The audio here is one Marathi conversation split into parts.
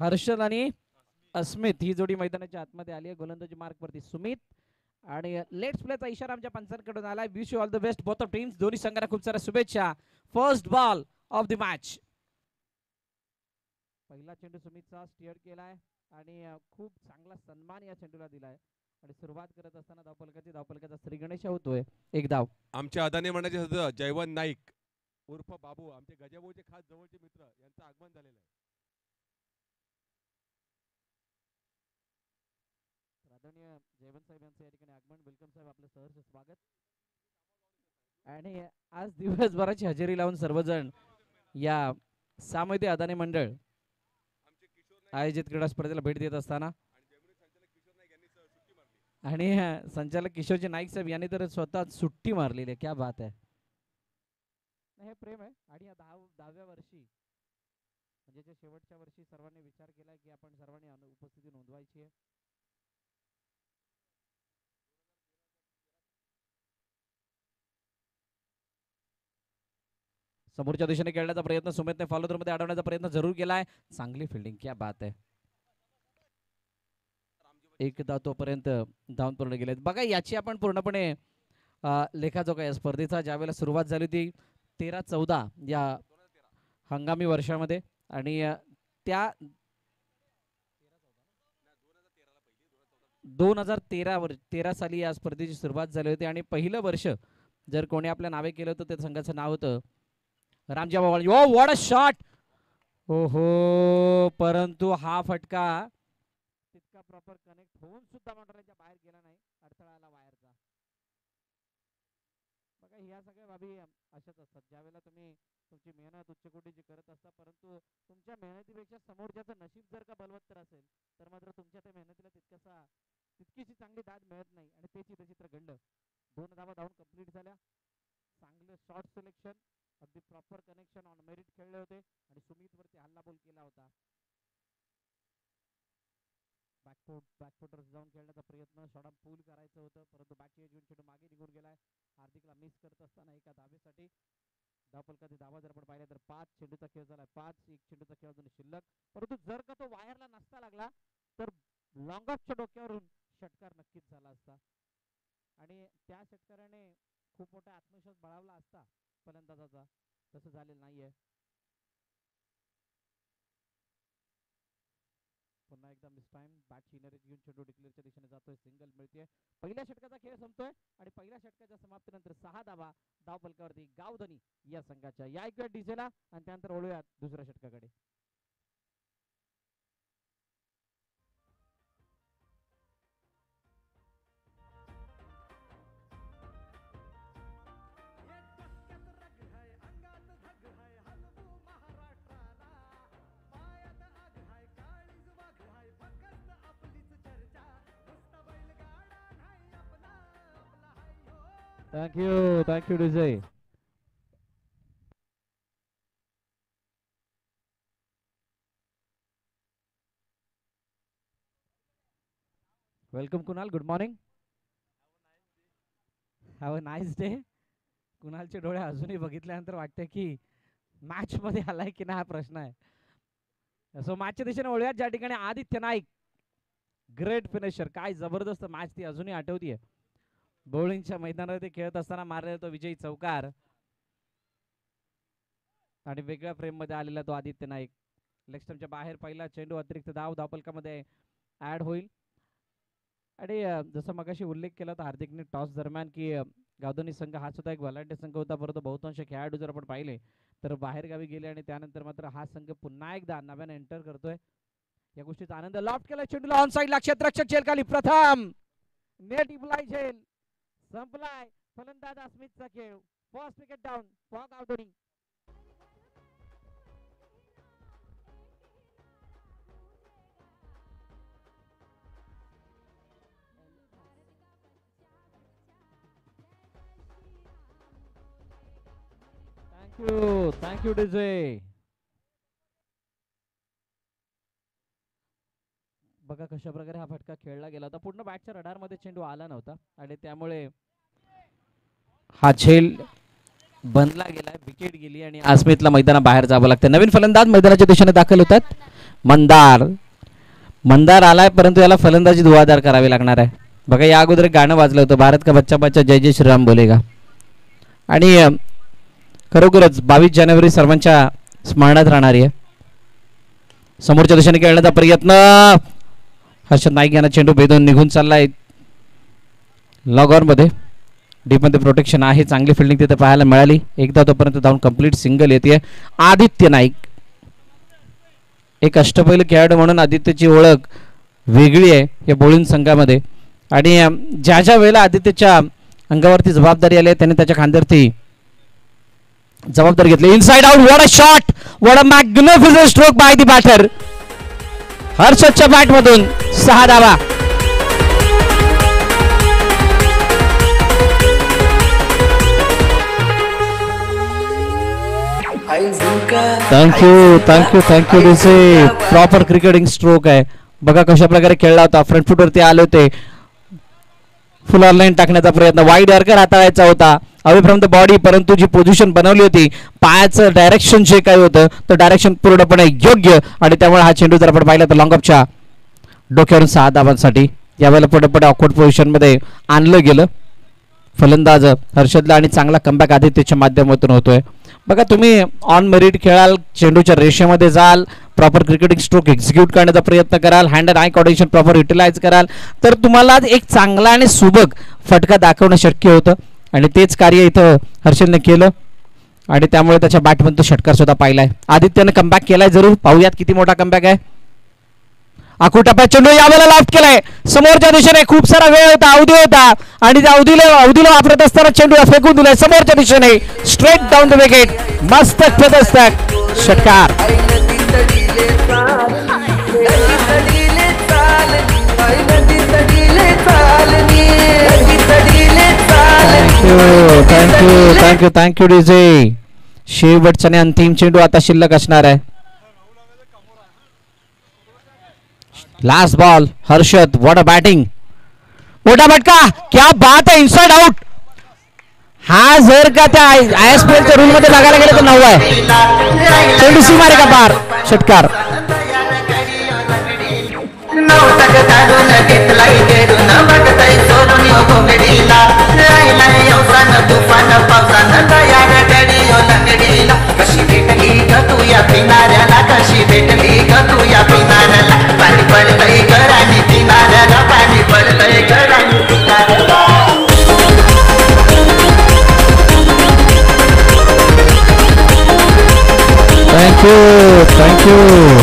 हर्षल आणि अस्मित ही जोडी मैदानाच्या आतमध्ये आली आहे. गोलंदाजी मार्क वरती सुमित आणि लेट्स प्लेचा इशारा आमच्या पंचांकडून आलाय. Wish you all the best both of teams. दोन्ही संघांना खूप साऱ्या शुभेच्छा. First ball of the match. पहिला चेंडू सुमितचा स्टिअर केलाय आणि खूप चांगला सन्मान या चेंडूला दिलाय आणि सुरुवात करत असताना धावफलकाचा श्री गणेश होतोय. एक धाव. आमच्या अदानी मंडळाचे सदस्य जयवंत नाईक उर्फ बाबू, आमचे गजाभाऊचे खास जवळचे मित्र, यांचं आगमन झालेलं आहे. आदरणीय जयवंत साहेब यांचं या ठिकाणी आगमन. वेलकम साहेब, आपलं सहर्ष स्वागत. आणि आज दिवसभराची हजेरी लावून सर्वजण या सामोहिक अदानी मंडळ आयोजित क्रीडा स्पर्धेला भेट देत असताना आणि संचालक किशोरजी नाईक साहेब यांनी तर स्वतः सुट्टी मारलेली आहे. क्या बात आहे. हे प्रेम आहे. आणि या 10व्या वर्षी म्हणजे शेवटच्या वर्षी सर्वांनी विचार केला की आपण सर्वांनी उपस्थिती नोंदवायची आहे. समोरच्या दिशेने खेळण्याचा प्रयत्न सुमितने फॉलो थ्रू मध्ये अडवण्याचा प्रयत्न जरूर केलाय. चांगली फिल्डिंग. क्या बात आहे. एकदा तोपर्यंत धावून पूर्ण गेले. बघा याची आपण पूर्णपणे लेखाजोखा या स्पर्धेचा ज्यावेळेला सुरुवात झाली होती 13-14 या हंगामी वर्षामध्ये आणि त्या 2013 साली या स्पर्धेची सुरुवात झाली होती आणि पहिलं वर्ष जर कोणी आपल्या नावे केलं होतं त्या संघाचं नाव होतं रामजी बावळ. ओ व्हॉट अ शॉट. ओहो, परंतु हा फटका तितका प्रॉपर कनेक्ट होऊन सुद्धा मंडळाच्या बाहेर गेला नाही. अडथळा आला वायरचा. बघा ह्या सगळ्या बाबी अशाच असतात ज्यावेळेला तुम्ही तुमची मेहनत उच्च कोटीची करत असता, परंतु तुमच्या मेहनतीपेक्षा समोरच्याचं नशीब जर का बलवत्तर असेल तर मात्र तुमच्या त्या मेहनतीला तितकीशी चांगली दाद मिळत नाही आणि ते चित्र घडलं. 2 धावा धावून कंप्लीट झाल्या. चांगले शॉट सिलेक्शन, अगदी प्रॉपर कनेक्शन ऑन मेरिट खेळले होते आणि सुमित वरती हल्ला बोल केला होता. बॅकफुटर जाऊन खेळण्याचा प्रयत्न, शॉट पूल करायचं होतं परंतु बॅटची एज चेंडू मागे निघून गेलाय. हार्दिकला मिस करत असताना एका धावेसाठी धावफलकाचा धावा जर आपण पाहिला तर 5 चेंडूचा खेळ झाला. 5 एक चेंडूचा खेळ अजून शिल्लक. परंतु जर का तो वायरला नसता लागला तर लॉंग ऑफच्या डोक्यावरून षटकार नक्कीच झाला असता आणि त्या षटकाराने खूप मोठा आत्मविश्वास बळावला असता फलंदाजाचा. तसं झालेलं नाहीये. पुन्हा एकदा मिस टाइम. बॅटची इनरेज घेऊन चेंडू डिक्लेअरच्या दिशेने जातोय. सिंगल मिळते. पहिल्या षटकाचा खेळ संपतोय आणि पहिल्या षटकाच्या समाप्तीनंतर 6 धावा धावफलकावरती गावधनी या संघाच्या. या ऐकूया डीजेला आणि त्यानंतर वळूयात दुसऱ्या षटकाकडे. Thank you DJ. Welcome Kunal. Good morning. Have a nice day. कुणालचे डोळे अजूनही बघितल्यानंतर वाटते की मॅच मध्ये आलाय की नाही हा प्रश्न आहे. सो मॅचच्या दिशेने वळूयात ज्या ठिकाणी आदित्य नाईक ग्रेट फिनिशर. काय जबरदस्त मॅच ती अजूनही आठवतीये. बॉलिंगच्या मैदानावरती खेळत असताना मारलेला तो विजयी चौकार आणि वेगळ्या फ्रेम मध्ये आलेला तो आदित्य नाईक. लेग स्टंपच्या बाहेर पहिला चेंडू अतिरिक्त धावफलकामध्ये ऍड होईल आणि जसं मगाशी उल्लेख केला होता हार्दिकने टॉस दरम्यान की गावधनी संघ हा सुद्धा एक व्हॉलंटियर संघ होता, परंतु बहुतांश खेळाडू जर आपण पाहिले तर बाहेर गावी गेले आणि त्यानंतर मात्र हा संघ पुन्हा एकदा नव्याने एंटर करतोय. या गोष्टीचा आनंद. लॉफ्ट केला चेंडूला ऑन साइडला. क्षेत्ररक्षक झेल खाली. प्रथम नेट इम्प्लाय झेल. संपलाय फलंदाज अस्मितचा खेळ. First wicket down for Gavdhani. Thank you DJ. बघा कशा प्रकारे हा फटका खेळला गेला होता. पूर्ण बॅटच्या रडार मध्ये चेंडू आला नव्हता आणि त्यामुळे हा झेल बनला गेलाय. विकेट गेली आणि अस्मितला मैदाना बाहेर जावं लागतं. नवीन फलंदाज मैदानाच्या दिशेने दाखल होतात. मंदार मंदार आलाय, परंतु याला फलंदाजी धुवाधार करावी लागणार आहे. बघा या अगोदर एक गाणं वाजलं होतं, भारत का बच्चा बच्चा जय जय श्रीराम बोलेगा. आणि खरोखरच 22 जानेवारी सर्वांच्या स्मरणात राहणारी आहे. समोरच्या दिशेने खेळण्याचा प्रयत्न, हर्षद नाईक यांना चेंडू भेदून निघून चाललाय लॉग ऑन मध्ये. डीपमध्ये प्रोटेक्शन आहे, चांगली फिल्डिंग तिथे पाहायला मिळाली. एकदा तोपर्यंत धावून कंप्लीट सिंगल येते. आदित्य नाईक एक अष्टपैलू खेळाडू म्हणून आदित्यची ओळख वेगळी आहे या बोलिंग संघामध्ये. आणि ज्या ज्या वेळेला आदित्यच्या अंगावरती जबाबदारी आली त्याने त्याच्या खांद्यावरती जबाबदारी घेतली. Inside out, what a shot, what a magnificent stroke by the batter. हर्षदच्या बॅट मधून 6 धावा. Thank you DC. Proper cricketing stroke आहे. बघा कशा प्रकारे खेळला होता, फ्रंट फुट वरती आले होते, फुल ऑनलाईन टाकण्याचा प्रयत्न, वाईड यॉर्कर हाताळायचा होता अवे फ्रॉम द बॉडी, परंतु जी पोझिशन बनवली होती पायाचं डायरेक्शन जे काही होतं तर डायरेक्शन पूर्णपणे योग्य. आणि त्यामुळे हा चेंडू जर आपण पाहिला तर लॉंग ऑफच्या डोक्यावरून 6 धावांसाठी यावेळेला पुढे ऑकवर्ड पोझिशन मध्ये आणलं गेलं फलंदाज हर्षदला. आणि चांगला कमबॅक आदित्यच्या माध्यमातून होतोय. बघा तुम्ही ऑन मेरिट खेळाल, चेंडूच्या रेषेमध्ये जाल, प्रॉपर क्रिकेटिंग स्ट्रोक एक्झिक्यूट करण्याचा प्रयत्न कराल, hand and eye coordination proper utilize कराल, तर तुम्हाला एक चांगला आणि सुबक फटका दाखवणं शक्य होतं. आणि तेच कार्य इथं हर्षदने केलं आणि त्यामुळे त्याच्या बॅटमधून तो षटकार सुद्धा पाहिलाय. आदित्यने कमबॅक केलाय, जरूर पाहूयात किती मोठा कमबॅक आहे. आकुटाप्या चेंडू यावेळेला लॉफ्ट केलाय, समोरच्या दिशेने खूप सारा वेळ होता, अवधी होता आणि त्या अवधीला वापरत असताना चेंडू फेकून दिलाय समोरच्या दिशेने, स्ट्रेट डाऊन द विकेट. मस्त प्रदर्शक षटकार. Thank you DJ. शेवटचा आणि अंतिम चेंडू आता शिल्लक असणार आहे. Last ball. Harshad, what a batting, मोठा फटका, क्या बात आहे, इनसाइड आउट. हा जर का त्या ISPL च्या रूल मध्ये बघायला गेलं तर 9 आहे. चेंडू सीमारे का पार, षटकार.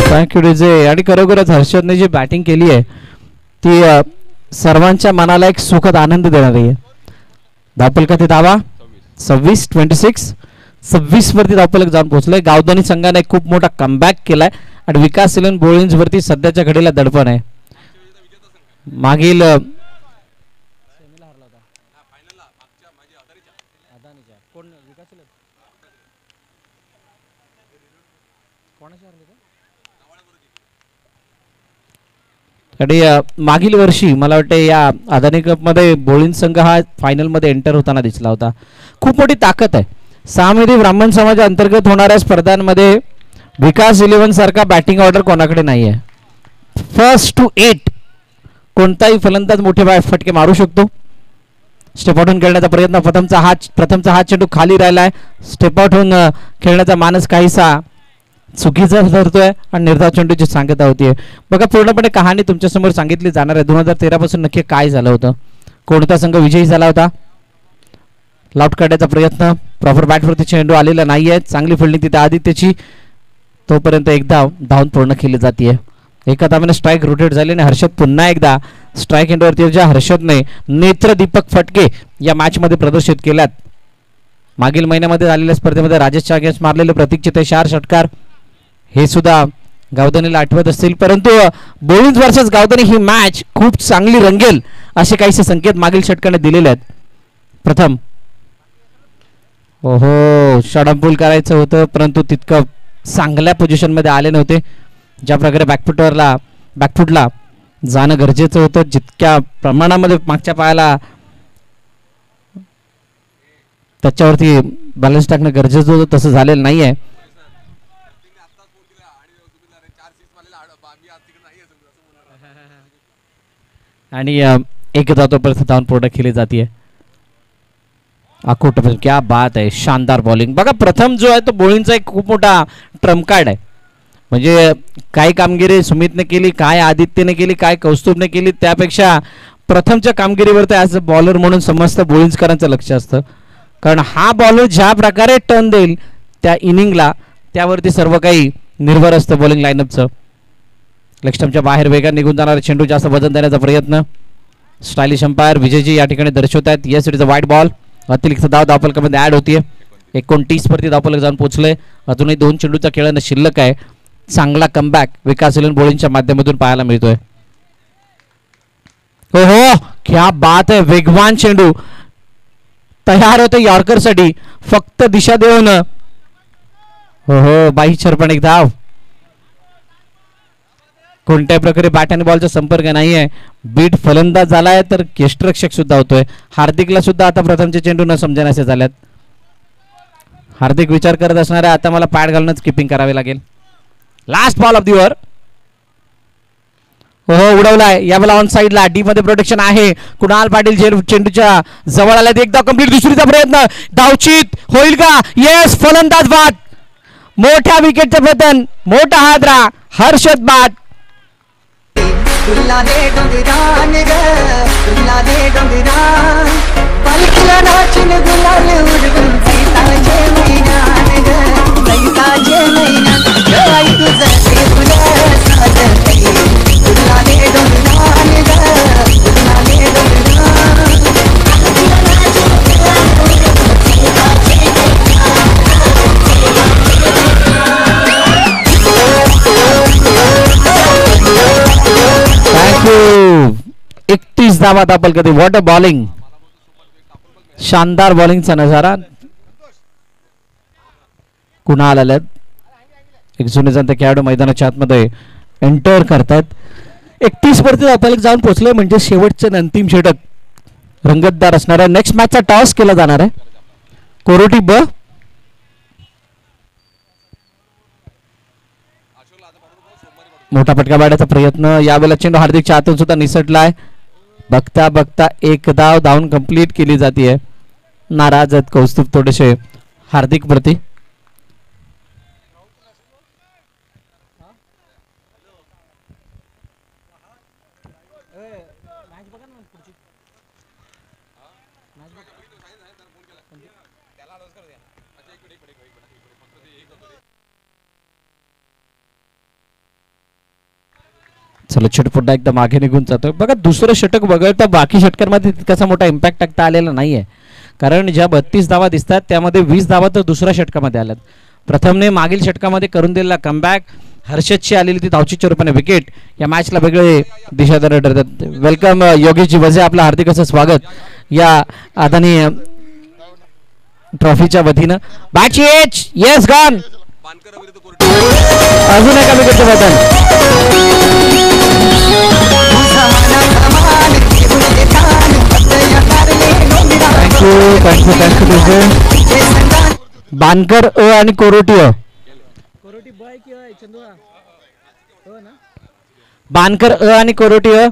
Thank you DJ. आणि खरोखरच हर्षदने जी बॅटिंग केली आहे ती सर्वांच्या मनाला एक सुखद आनंद देणारी आहे. धावफलक ते धावा 26 वरती धावफलक जाऊन पोहोचलाय. गावदानी संघाने खूप मोठा कमबॅक केलाय आणि विकास इलेव्हन बोलिंज वरती सध्याच्या घडीला दडपण आहे. मागील आणि मागील वर्षी मला वाटतं या अदानी कप मध्ये बोलिंग संघ हा फायनल मध्ये एंटर होताना दिसला होता. खूप मोठी ताकद आहे. 6 मेधी ब्राह्मण समाजा अंतर्गत होणाऱ्या स्पर्धांमध्ये विकास इलेव्हन सारखा बॅटिंग ऑर्डर कोणाकडे नाही आहे. 1st to 8 कोणताही फलंदाज मोठे फटके मारू शकतो. स्टेप आउट होऊन खेळण्याचा प्रयत्न, प्रथमचा हा चेंडू खाली राहिलाय. स्टेप आउट होऊन खेळण्याचा मानस काहीसा चुकीचा ठरतोय आणि निर्धाव चेंडूची सांगता होतीये. बघा पूर्णपणे कहाणी तुमच्यासमोर सांगितली जाणार आहे. 2013 पासून नक्की काय झालं होतं, कोणता संघ विजयी झाला होता. लॉफ्ट काढण्याचा प्रयत्न, प्रॉपर बॅटवरती चेंडू आलेला नाहीये. चांगली फिल्डिंग तिथे आदित्यची, तोपर्यंत एकदा धावून पूर्ण केली जाते. एका धावेने स्ट्राईक रोटेट झाली आणि हर्षद पुन्हा एकदा स्ट्राईक एंडवरती. ज्या हर्षदने नेत्रदीपक फटके या मॅच मध्ये प्रदर्शित केल्यात. मागील महिन्यामध्ये झालेल्या स्पर्धेमध्ये राजेशच्या अगेन्स्ट मारलेले प्रतीकचे ते 4 षटकार हे सुद्धा गावदानीला आठवत असतील. परंतु बोलिंज वर्सेस गावदानी ही मॅच खूप चांगली रंगेल असे काहीसे संकेत मागील षटकाने दिलेले आहेत. प्रथम ओहो षडंपूल करायचं होतं परंतु तितकं चांगल्या पोझिशन मध्ये आले नव्हते. ज्या प्रकारे बॅकफुटला जाणं गरजेचं होतं, जितक्या प्रमाणामध्ये मागच्या पायाला त्याच्यावरती बॅलन्स टाकणं गरजेचं होतं तसं झालेलं नाहीये. आणि एक धावपर्यंत धावून पूर्ण केली जाते. अकोट क्या बात आहे, शानदार बॉलिंग. बघा प्रथम जो आहे तो बॉलिंगचा एक खूप मोठा ट्रम्प कार्ड आहे. म्हणजे काय कामगिरी सुमितने केली, काय आदित्यने केली, काय कौस्तुभने केली, त्यापेक्षा प्रथमच्या कामगिरीवर तर ॲज अ बॉलर म्हणून समस्त बॉलिंगकरांचं लक्ष असतं. कारण हा बॉलर ज्या प्रकारे टर्न देईल त्या इनिंगला त्यावरती सर्व काही निर्भर असतं बॉलिंग लाईनअपचं. लेग स्टंपच्या बाहेर वेगाने निघून जाणारा चेंडू जास्त वजन देण्याचा प्रयत्न. स्टायलिश अंपायर विजयजी या ठिकाणी दर्शवत आहेत. येस इट इज अ वाईट बॉल. अतिरिक्त धाव धावफलकामध्ये ऍड होतीये. 29 वरती धावफलक जाऊन पोहोचले. अजूनही 2 चेंडूचा खेळणं शिल्लक आहे. चांगला कमबॅक विकास एलन बॉलिंगच्या माध्यमातून पाहायला मिळतोय. हो हो क्या बात आहे, वेगवान चेंडू तयार होते यॉर्करसाठी, फक्त दिशा देऊन. हो हो बाईचर पण एक धाव. कोणत्याही प्रकारे बॅट आणि बॉलचा संपर्क नाहीये. बीट फलंदाज झालाय तर यष्टिरक्षक सुद्धा होतोय. हार्दिकला सुद्धा आता प्रथमचे चेंडू न समजण्याचे झाल्यात. हार्दिक विचार करत असणार आहे आता मला पॅड घालूनच किपिंग करावे लागेल. Last ball of the over. हो उडवलाय या वेळेला ऑन साइडला डी मध्ये प्रोटेक्शन आहे. कुणाल पाटील चेंडूच्या जवळ आला. एकदा कंप्लीट दुसरीचा प्रयत्न धावचित होईल का? येस फलंदाज बाद. मोठ्या विकेटचं पतन, मोठा हादरा हर्षद बाद. तुला दे डोंगरान ग, तुला दे डोंगरान, पलकला नाचून गुलाल उडवून सीताचे मैदान ग, सीताचे मैदान ग, आई तुझं ते फुलं साजते. तुला दे डोंगरान ग, तुला दे डोंगरान, थँक यू. 31 धावा दाबल कधी. व्हॉट अ बॉलिंग, शानदार बॉलिंगचा नजारा. कुणाल आल्यात, एक जुने जाणते खेळाडू मैदानाच्या आतमध्ये एंटर करतात. 31 वरती धावफलक जाऊन पोहोचले म्हणजे शेवटचे अंतिम षटक रंगतदार असणार आहे. नेक्स्ट मॅचचा टॉस केला जाणार आहे. कोरोटी ब मोठा फटका पाडण्याचा प्रयत्न. यावेळेला चेंडू हार्दिकच्या हातून सुद्धा निसटलाय. बघता बघता एक धाव धावून कंप्लीट केली जाते. नाराज आहेत कौस्तुभ थोडेसे हार्दिक प्रती. चला षटक पुन्हा एकदा मागे निघून जातो. बघा दुसरं षटक वगळता बाकी षटकांमध्ये तितकासा मोठा इम्पॅक्ट टाकता आलेला नाहीये. कारण ज्या 32 धावा दिसतात त्यामध्ये 20 धावा तर दुसऱ्या षटकामध्ये आल्यात. प्रथमने मागील षटकामध्ये करून दिलेला कमबॅक, हर्षदची आलेली ती धावचीच्या रूपाने विकेट या मॅचला वेगळे दिशादार ठरतात. वेलकम योगेशजी वजे, आपलं हार्दिक असं स्वागत या अदानी ट्रॉफीच्या वतीनं. Bat H yes gone. अजून एका विकेटचं बटन. थँक्यू. बानकर अ आणि कोरोटी अ. बानकर अ आणि कोरोटी अ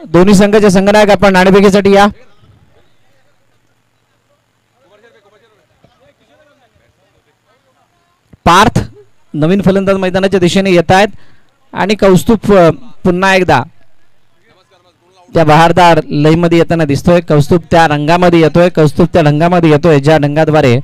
दोन्ही संघाचे संघनायक आपण नाणेफेकीसाठी या. पार्थ नवीन फलंदाज मैदानाच्या दिशेने येत आहेत आणि कौस्तुभ पुन्हा एकदा त्या बहारदार लईमध्ये येताना दिसतोय. कौस्तुभ त्या रंगामध्ये येतोय, कौस्तुभ त्या रंगामध्ये येतोय ज्या रंगाद्वारे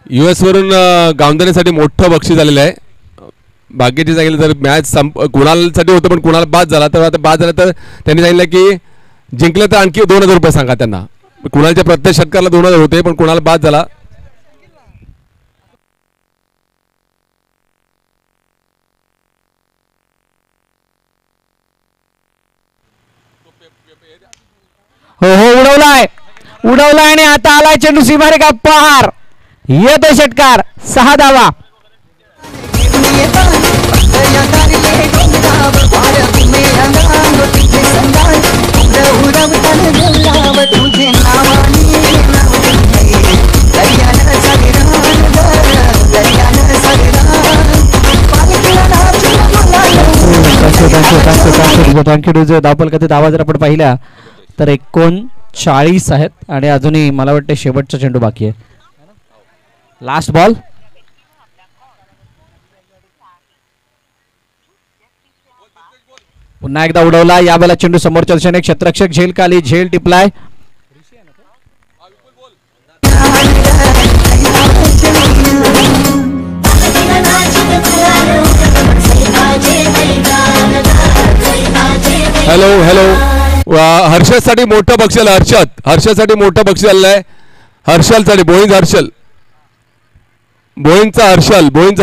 US वरून गावंदारीसाठी मोठं बक्षीस आलेलं आहे. बाकीचे सांगितलं तर मॅच कुणालसाठी होतं पण कुणाल बाद झाला, तर आता बाद झाला तर त्यांनी सांगितलं की जिंकलं तर आणखी 2000 रुपये सांगा त्यांना. कुणालच्या प्रत्येक षटकाला 2000 होते पण कुणाल बाद झाला. हो हो उडवलाय आणि आता आलाय चेंडू सीमारेखा पार. येतो षटकार 6 धावा. थँक्यू. धावपलकाचे धावा जर आपण पाहिल्या तर 39 आहेत आणि अजूनही मला वाटतं शेवटचा चेंडू बाकी आहे. Last ball. पुन्हा एकदा उडवला. या वेळेला चेंडू समोरच्या दिशेने क्षेत्ररक्षक झेल खाली. झेल टिपलाय. Hello hello. हर्षदसाठी मोठं बक्षीस आलं. हर्षदसाठी मोठं बक्षीस आलेलं आहे. हर्षलसाठी बोईंज हर्षल. बोईंगचा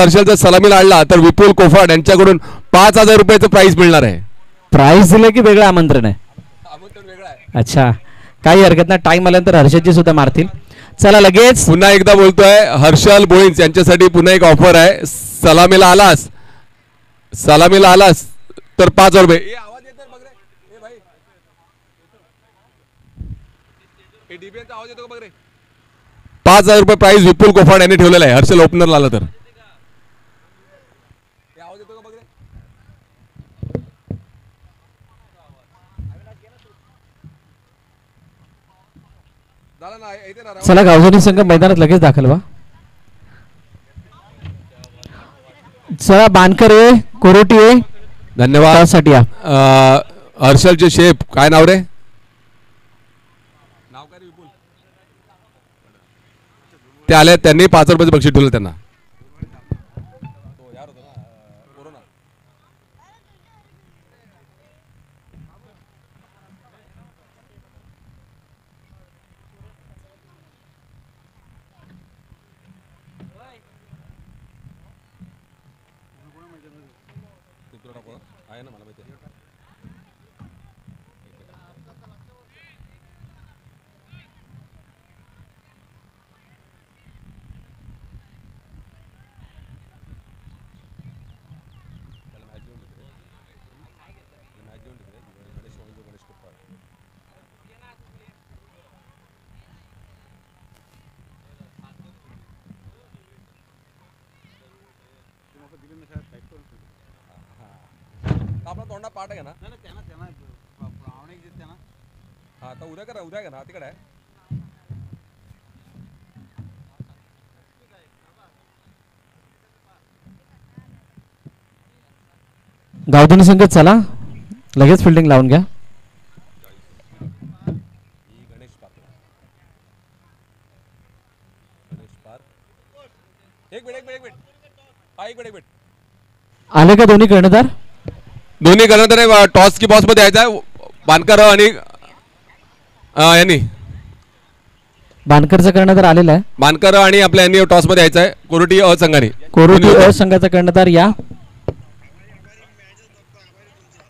हर्षलचा सलामीला आणला तर विपुल कोफाड यांच्याकडून 5,000 रुपयाचं प्राइस मिळणार आहे. प्राइस दिलं की वेगळं आमंत्रण आहे? अच्छा, काही हरकत नाही. टाइम आल्यानंतर हर्षदजी सुद्धा मारतील. चला लगेच पुन्हा एकदा बोलतोय. हर्षल बोईंज यांच्यासाठी पुन्हा एक ऑफर आहे. सलामीला आलास तर 5,000 रुपये. आवाज येतोय बघ रे. ए भाई, ए डीबीएचा आवाज येतो का बघ रे. 5,000 रुपये प्राइस विपुल कोफाड यांनी ठेवलेला आहे. हर्षल ओपनरला आला तर. आवाज येतो का बघ रे. चला गावजनी संघ मैदानात लगेच दाखल व्हा. चला बानकर आहे, कोरोटी आहे. धन्यवाद. त्यासाठी या. हर्षलचे शेफ काय नाव रे. नाव काय रे विपुल. ते आले, त्यांनी 5,000 रुपयाचं बक्षीस ठेवलं त्यांना. आपला तोंडा पाठ आहे ना. हा आता उद्या करा ना तिकडे आहे. गावधनी संघ चला लगेच फिल्डिंग लावून घ्या. एक मिनिट. आले का दोन्ही कर्णधार. दोन्ही कर्णधार टॉस की बॉस मध्ये यायचा. बानकर आणि यांनी बानकरचा कर्णधार आलेला आहे. बानकर आणि आपल्या यांनी टॉस मध्ये यायचा आहे. कोरोटी अ संघाने. कोरोटी अ संघाचा कर्णधार या.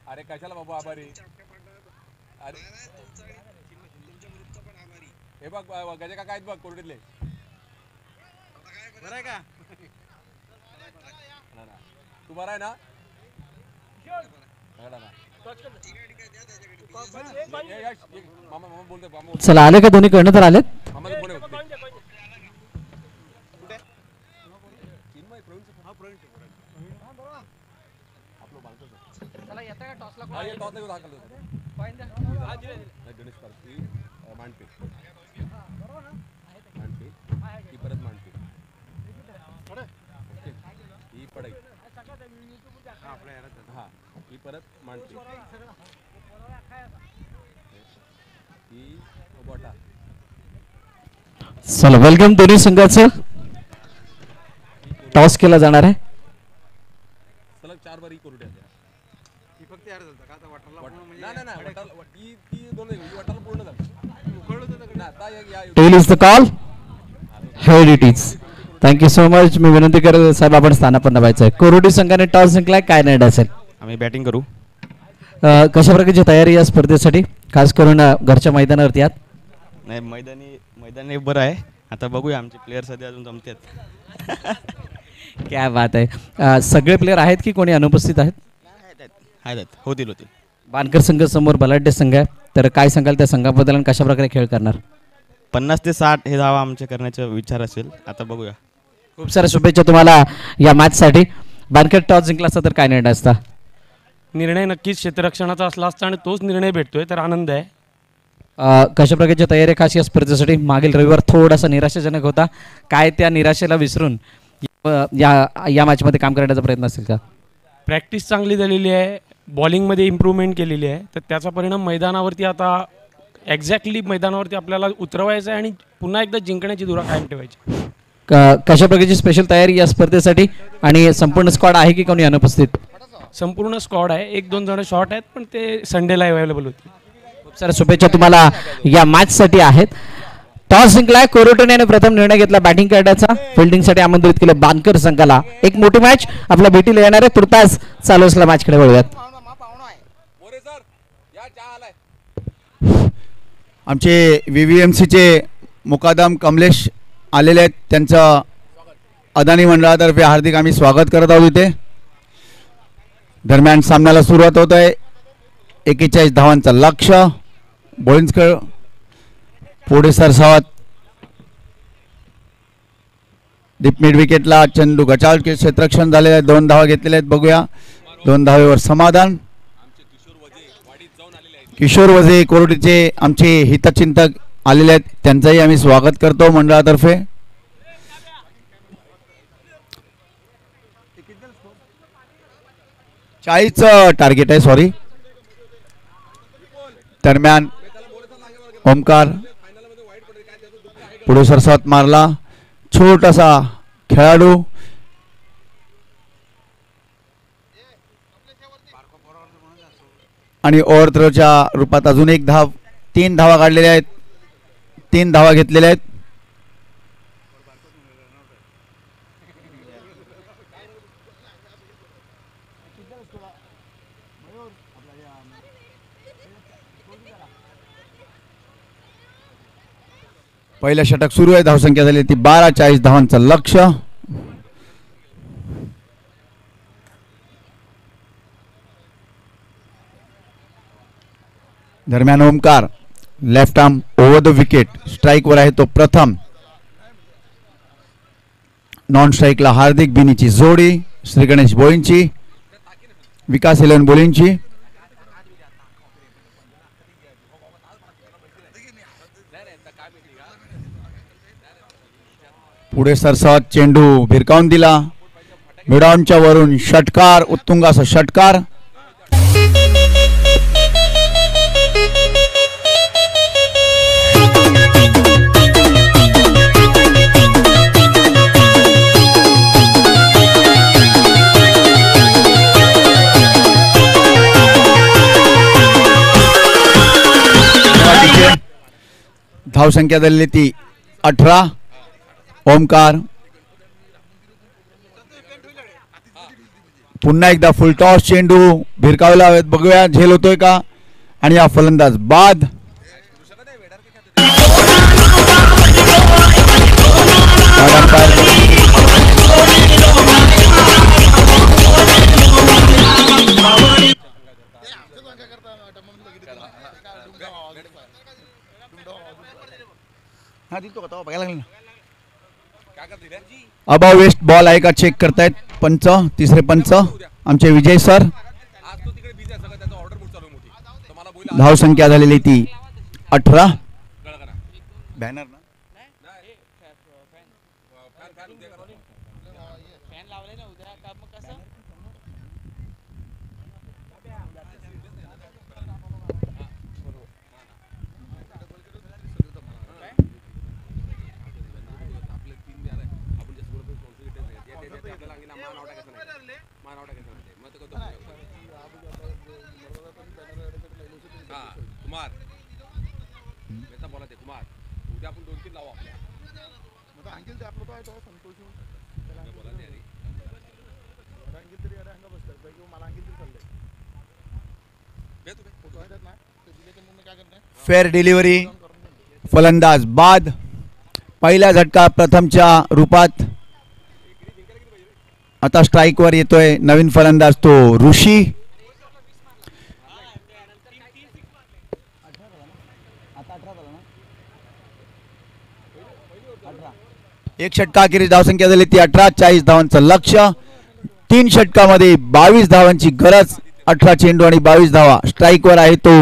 अरे कशाला बाबा आभारी. हे बघ गजे का काय बघ कोरोटीतले. बरं आहे का तू बरा आहे ना. चला आले का दोन्ही कर्णधार आलेत. चला वेलकम. दोन्ही संघाचं टॉस केला जाणार आहे. सलग 4 बारी कोरोटी आल्या. ही फक्त यार झालं का आता वाटरला नाही ती दोन वाटरला पूर्ण झालं. उकळलं ना आता या. Tail is the call. Head it is. Thank you so much. मी विनंती करेल साहेब आपण स्थानापन्न व्हायचं आहे. कोरोटी संघाने टॉस जिंकलाय. काय निर्णय असेल. आम्ही बॅटिंग करू. कशा प्रकारची तयारी या स्पर्धेसाठी खास करून घरच्या मैदानावरती आहात. नाही मैदानी बरं आहे आता बघूया आमचे प्लेयर सध्या अजून जमतात. क्या बात आहे. सगळे प्लेयर आहेत की कोणी अनुपस्थित आहेत? आहेत होतील. बानकर संघ समोर बलाढ्य संघ आहे, तर काय सांगाल त्या संघाबद्दल आणि कशा प्रकारे खेळ करणार? 50 ते 60 हे धावा आमचे करण्याचा विचार असेल. आता बघूया. खूप साऱ्या शुभेच्छा तुम्हाला या मॅचसाठी. बानकर टॉस जिंकला असता तर काय निर्णय असता? निर्णय नक्कीच क्षेत्ररक्षणाचा असला असता आणि तोच निर्णय भेटतोय तर आनंद आहे. कशा प्रकारची तयारी आहे खास या स्पर्धेसाठी? मागील रविवार थोडासा निराशाजनक होता, काय त्या निराशेला विसरून या मॅचमध्ये काम करण्याचा प्रयत्न असेल का? प्रॅक्टिस चांगली झालेली आहे, बॉलिंगमध्ये इम्प्रूव्हमेंट केलेली आहे, तर त्याचा परिणाम मैदानावरती आता एक्झॅक्टली मैदानावरती आपल्याला उतरवायचं आहे आणि पुन्हा एकदा जिंकण्याची धुरा कायम ठेवायची. कशा प्रकारची स्पेशल तयारी या स्पर्धेसाठी आणि संपूर्ण स्क्वॉड आहे की कोणी अनुपस्थित? संपूर्ण स्क्वॉड आहे, 1-2 जण शॉर्ट आहेत पण ते संडेला अवेलेबल होते. खूप साऱ्या शुभेच्छा तुम्हाला या मॅचसाठी आहेत. टॉस जिंकलाय कोरोटने आणि प्रथम निर्णय घेतला बॅटिंग करण्याचा. फिल्डिंगसाठी आमंत्रित केलं बानकर संघाला. एक मोठी मॅच आपल्या भेटीला येणार आहे. तुर्तास चालू असला मॅचकडे वळूयात. आमचे VVMCचे मुकादम कमलेश आलेले आहेत, त्यांचं अदानी मंडळातर्फे हार्दिक आम्ही स्वागत करत आहोत इथे. दरम्यान सामन्याला सुरुवात होत आहे. 41 धावांचं लक्ष्य. बोळिंजकर पुढे सरसावत. डीप मिड विकेटला चंदू गचाळ क्षेत्ररक्षण झालेले आहे. 2 धावा घेतलेल्या आहेत. बघूया 2 धावेवर समाधान. किशोर वझे कोरोटीचे आमचे हितचिंतक आलेले आहेत, त्यांचंही आम्ही स्वागत करतो मंडळातर्फे. चं टार्गेट आहे, सॉरी. दरम्यान ओमकार पुढे सरसावत मारला. छोटासा खेळाडू आणि ओव्हरथ्रोच्या रूपात अजून एक धाव. 3 धावा काढलेल्या आहेत, 3 धावा घेतलेल्या आहेत. पहिलं षटक सुरू आहे. धावसंख्या झाली ती 12. 40 धावांचं लक्ष्य. दरम्यान Omkar left arm over the wicket. स्ट्राईकवर आहे तो प्रथम. नॉन स्ट्राईकला हार्दिक बिनीची जोडी. श्री गणेश बोईंची, विकास 11 बोलींची. पुढे सरसावत चेंडू भिरकावून दिला. मिडॉनच्या वरून षटकार, उत्तुंग असा षटकार. धावसंख्या झालेली ती 18. ओमकार पुन्हा एकदा फुल टॉस. चेंडू भिरकावला. बघूया झेल होतोय का. आणि हा फलंदाज बाद. अबाव वेस्ट बॉल आहे का चेक करतायत पंच. तिसरे पंच आमचे विजय सर. धावसंख्या झालेली ती 18. बॅनर ना फेअर डिलिव्हरी. फलंदाज बाद. पहिला झटका प्रथमच्या रूपात. आता स्ट्राईकवर येतोय नवीन फलंदाज तो ऋषी. एक षटका अखेरीस धावसंख्या झाली ती 18. 40 धावांचं लक्ष्य. 3 षटकामध्ये 22 धावांची गरज. 18 चेंडू आणि 22 धावा. स्ट्राईकवर आहे तो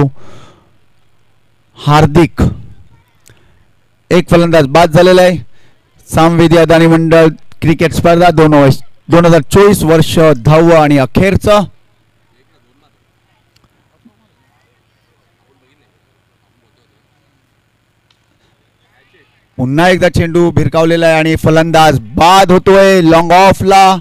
हार्दिक. एक फलंदाज बाद झालेला आहे. सामवेदी अदानी मंडळ क्रिकेट स्पर्धा 2024 वर्ष 10व आणि अखेरचं. पुन्हा एकदा चेंडू भिरकावलेला आहे आणि फलंदाज बाद होतोय लॉंग ऑफला.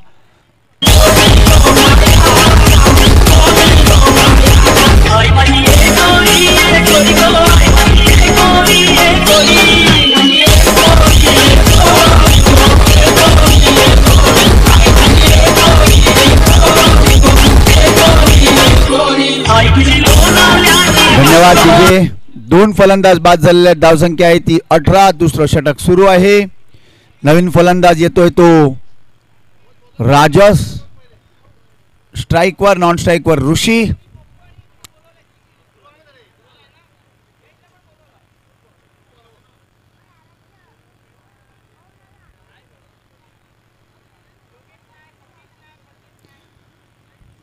धन्यवाद. तिथे 2 फलंदाज बाद झालेले आहेत. धावसंख्या आहे ती 18. दुसरं षटक सुरू आहे. नवीन फलंदाज येतोय तो राजस. स्ट्राईकवर नॉन स्ट्राईकवर ऋषी.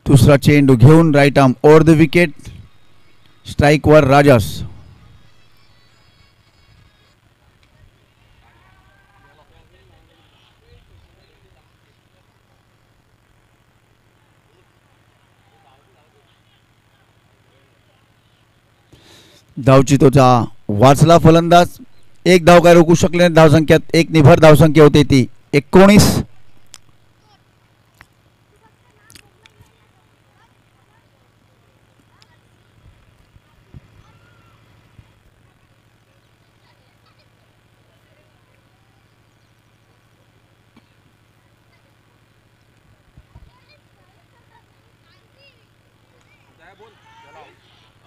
दुसरा चेंडू घेऊन right arm over the wicket. स्ट्राईकवर राजस. धावचीतोचा वाचला फलंदाज. एक धाव काय रोखू शकले नाही. धावसंख्यात एक निभर धावसंख्या होती ती 19.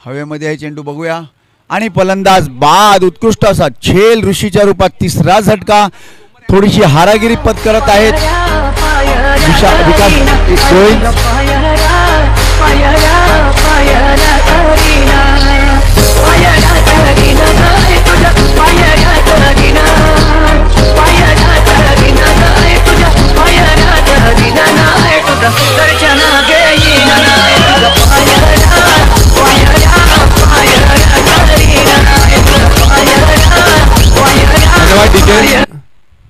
हवेमध्ये आहे चेंडू बघूया आणि फलंदाज बाद. उत्कृष्ट असा झेल ऋषीच्या रूपात. तिसरा झटका. थोडीशी हारागिरी पत्करत आहेत विकास गोविंद.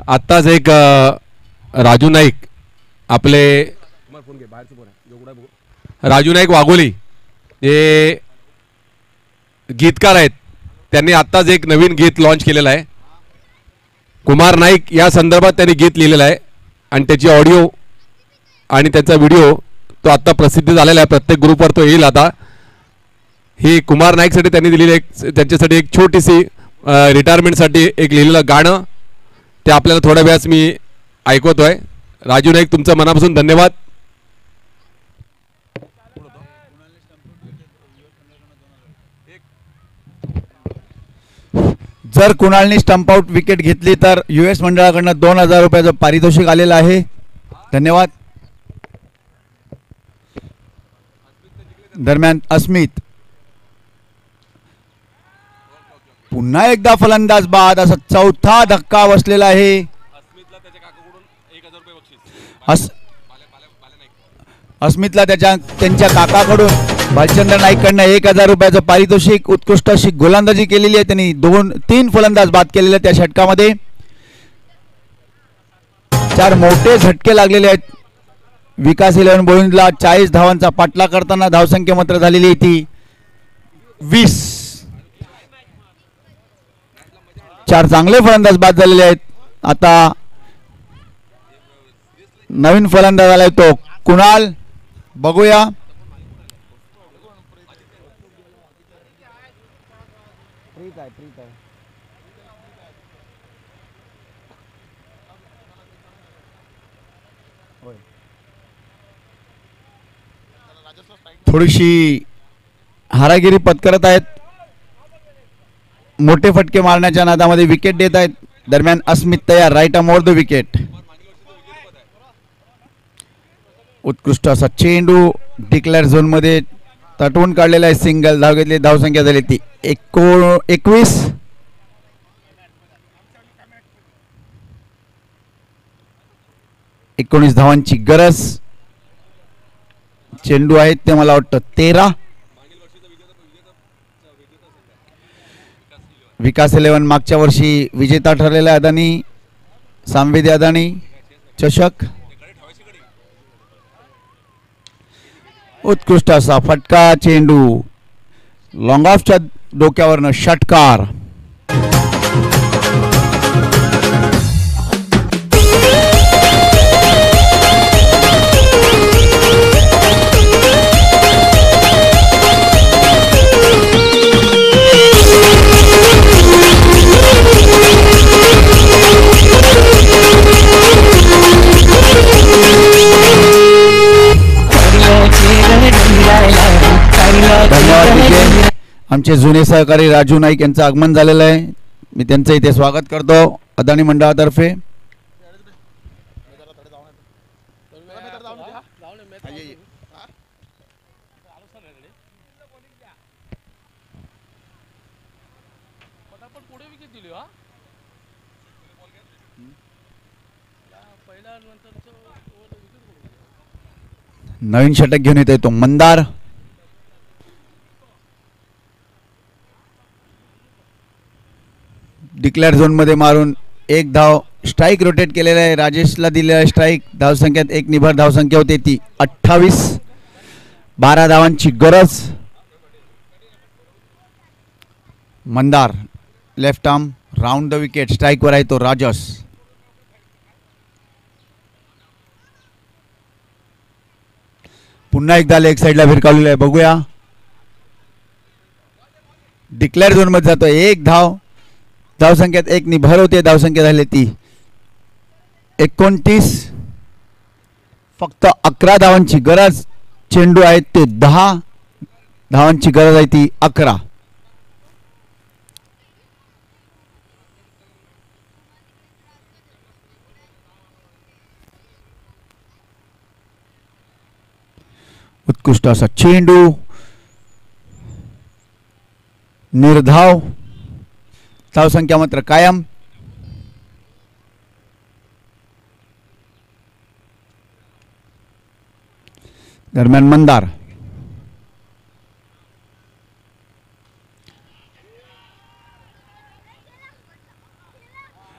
आत्ताच एक राजू नाईक आपले राजू नाईक वाघोली जे गीतकार आहेत त्यांनी आत्ताच एक नवीन गीत लॉन्च केलेलं आहे. कुमार नाईक या संदर्भात त्यांनी गीत लिहिलेलं आहे आणि त्याची ऑडिओ आणि त्याचा व्हिडिओ तो आत्ता प्रसिद्ध झालेला आहे. प्रत्येक ग्रुपवर तो येईल आता. ही कुमार नाईकसाठी त्यांनी दिलेली एक त्यांच्यासाठी एक छोटीशी रिटायरमेंटसाठी एक लिहिलेलं गाणं ते आपल्याला थोड्या वेळात मी ऐकवतोय. राजू नाईक तुमचं मनापासून धन्यवाद. जर कुणालनी स्टंप आउट विकेट घेतली तर US मंडळाकडनं 2000 रुपयाचं पारितोषिक आलेलं आहे. धन्यवाद. दरम्यान अस्मित पुन्हा एकदा फलंदाज बाद. असा चौथा धक्का बसलेला आहे. अस्मितला त्यांच्या काकाकडून भालचंद्र नाईककडनं 1000 रुपयाचं पारितोषिक. उत्कृष्ट अशी गोलंदाजी केलेली आहे त्यांनी. 2-3 फलंदाज बाद केलेले त्या षटकामध्ये. 4 मोठे झटके लागलेले आहेत विकास 11 बोईंदला. 40 धावांचा पाठला करताना धावसंख्या मात्र झालेली ती 20. 4 चांगले फलंदाज बाद झालेले आहेत. आता नवीन फलंदाज आलाय तो कुणाल. बघूया. थोडीशी हारागिरी पत्करत आहेत. मोठे फटके मारण्याच्या नादामध्ये विकेट देत आहेत. दरम्यान अस्मित तयार right arm over the wicket. उत्कृष्ट असा चेंडू डिक्लेअर झोन मध्ये तटवून काढलेला आहे. सिंगल धाव घेतली. धावसंख्या झाली ती 21. धावांची गरज. चेंडू आहेत ते मला वाटतं 13. विकास 11 मागच्या वर्षी विजेता ठरलेला अदानी सामवेदी अदानी चषक. उत्कृष्ट असा फटका चेंडू लॉंग ऑफच्या डोक्यावरनं षटकार. आमचे जुने सहकारी राजू नाईक यांचं आगमन झालेलं आहे. मी त्यांचं इथे स्वागत करतो अदानी मंडळातर्फे. नवीन षटक घेऊन येतोय तो मंदार. डिक्लेअर झोन मध्ये मारून 1 धाव. स्ट्राईक रोटेट केलेला आहे. राजेशला दिलेला स्ट्राईक. धावसंख्यात 1 निभर धावसंख्या होती ती 28. 12 धावांची गरज. Mandar left arm round the wicket. Strike वर आहे तो राजस. पुन्हा एकदा लेग साईडला भिरकावलेला आहे. बघूया. डिक्लेअर झोन मध्ये जातो. 1 धाव. धावसंख्यात 1 निभर होते. धावसंख्या झाली ती 29. फक्त 11 धावांची गरज. चेंडू आहेत ते 10. धावांची गरज आहे ती 11. उत्कृष्ट असा चेंडू निर्धाव. धावसंख्या मात्र कायम. दरम्यान मंदार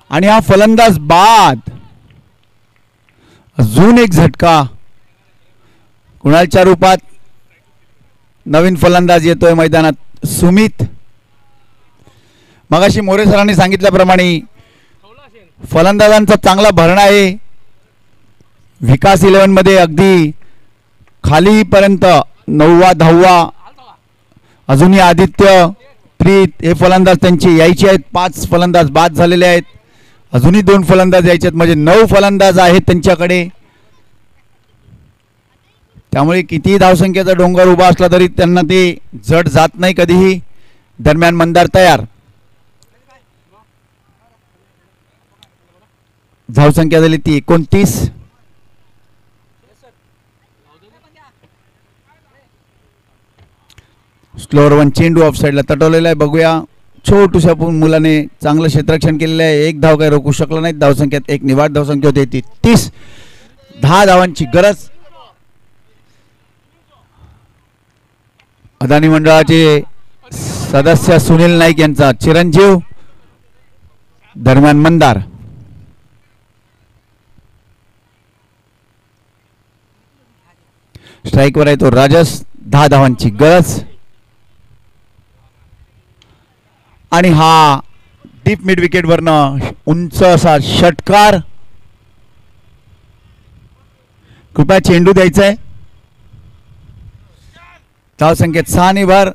आणि हा फलंदाज बाद. अजून एक झटका. कुणालच्या रूपात नवीन फलंदाज येतोय मैदानात. सुमित. मगाशी मोरे सरांनी सांगितल्याप्रमाणे फलंदाजांचा चांगला भरणा आहे. विकास 11 मध्ये अगदी खालीपर्यंत 9वा 10वा. अजूनही आदित्य प्रीत हे फलंदाज त्यांचे यायचे आहेत. 5 फलंदाज बाद झालेले आहेत. अजूनही 2 फलंदाज यायचे आहेत. म्हणजे 9 फलंदाज आहेत त्यांच्याकडे. त्यामुळे किती धावसंख्येचा डोंगर उभा असला तरी त्यांना ते जड जात नाही कधीही. दरम्यान मंदार तयार. धावसंख्या झाली ती 29. स्लोअर वन चेंडू ऑफ साईडला तटवलेला आहे. बघूया. छोटूशा मुलाने चांगलं क्षेत्ररक्षण केलेलं आहे. 1 धाव काही रोखू शकला नाही. धावसंख्यात 1 निवाड धावसंख्या होती ती 30. 10 धावांची गरज. अदानी मंडळाचे सदस्य सुनील नाईक यांचा चिरंजीव. दरम्यान मंदार. स्ट्राईकवर आहे तो राजस. 10 धावांची गरज. आणि हा डीप मिड विकेट वरनं उंच असा षटकार. कृपया चेंडू द्यायचा आहे. धावसंख्येत 6 निभर.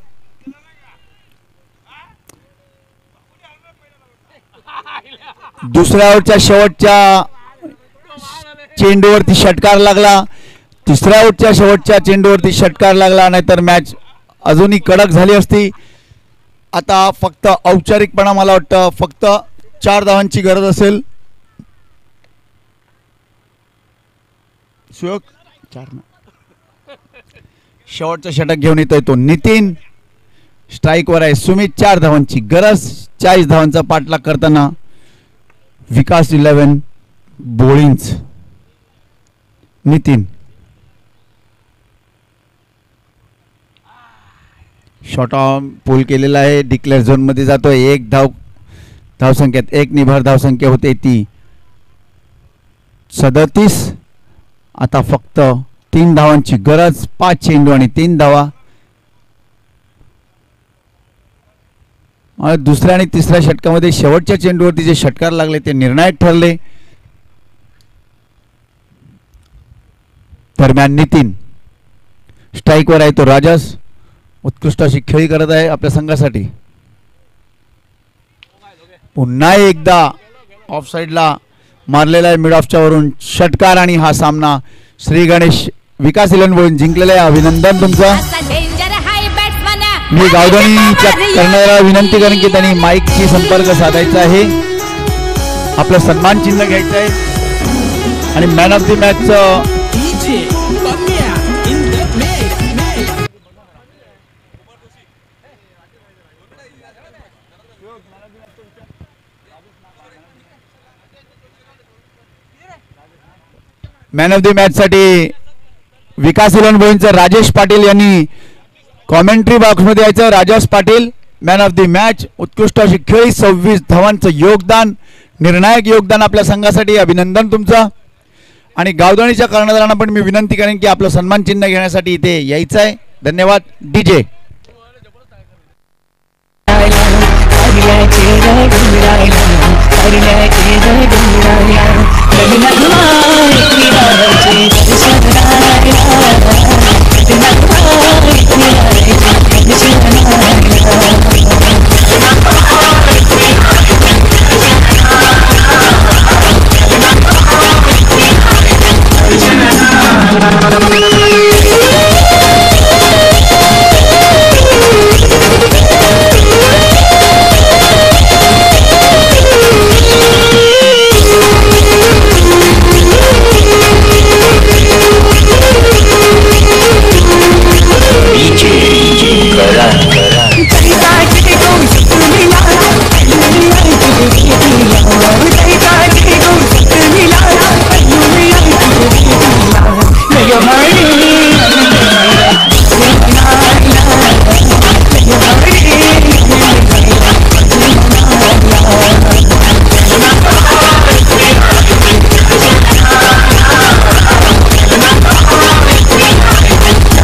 दुसऱ्या ओव्हरच्या शेवटच्या चेंडूवरती षटकार लागला. तिसऱ्या ओव्हरच्या शेवटच्या चेंडूवरती षटकार लागला. नाहीतर मॅच अजूनही कडक झाली असती. आता फक्त औपचारिकपणा मला वाटतं फक्त 4 धावांची गरज असेल. सुयोग 4 शेवटचा षटक घेऊन येतोय तो नितीन. स्ट्राईकवर आहे सुमित. 4 धावांची गरज. 40 धावांचा पाठलाग करताना विकास 11 बोळिंज. नितीन शॉर्ट आर्म पूल केलेला आहे. डिक्लेअर झोन मध्ये जातोय. 1 धावसंख्येत 1 निभार धावसंख्या होते ती 37. आता फक्त 3 धावांची गरज. 5 चेंडू आणि 3 धावा. दुसऱ्या आणि तिसऱ्या षटकामध्ये शेवटच्या चेंडूवरती जे षटकार लागले ते निर्णायक ठरले. दरम्यान नितीन स्ट्राईकवर आहे तो राजस. उत्कृष्ट अशी खेळी करत आहे आपल्या संघासाठी. पुन्हा एकदा ऑफ साइडला मारलेला आहे मिड ऑफच्या वरून षटकार आणि हा सामना श्री गणेश विकास 11 बोळून जिंकलेला आहे. अभिनंदन तुमचं. मी गावधनीच्या कर्णधाराला विनंती करेन की त्यांनी माईकशी संपर्क साधायचा आहे. आपलं सन्मान चिन्ह घ्यायचं आहे आणि मॅन ऑफ द मॅचचं मॅन ऑफ द मॅच साठी विकास 11 बोळींचं राजेश पाटील यांनी कॉमेंट्री बॉक्समध्ये यायचं. Rajesh Patil man of the match. उत्कृष्ट अशी खेळी. 26 धावांचं योगदान. निर्णायक योगदान आपल्या संघासाठी. अभिनंदन तुमचं. आणि गावधनीच्या कर्णधारांना पण मी विनंती करेन की आपलं सन्मान चिन्ह घेण्यासाठी इथे यायचं आहे. धन्यवाद. डीजे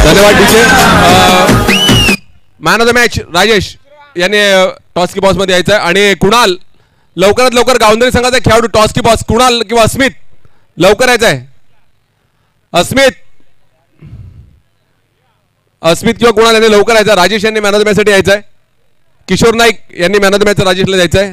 धन्यवाद DJ. Man of the match Rajesh याने टॉस की बॉस मध्ये यायचं आहे. आणि कुणाल लवकरात लवकर गावंदरी संघाचा खेळाडू टॉस की बॉस कुणाल किंवा अस्मित लवकर यायचं आहे. अस्मित किंवा कुणाल यांनी लवकर यायचं. राजेश यांनी मॅन ऑफ द मॅच साठी यायचं आहे. किशोर नाईक यांनी मॅन ऑफ द मॅच राजेशला द्यायचं आहे.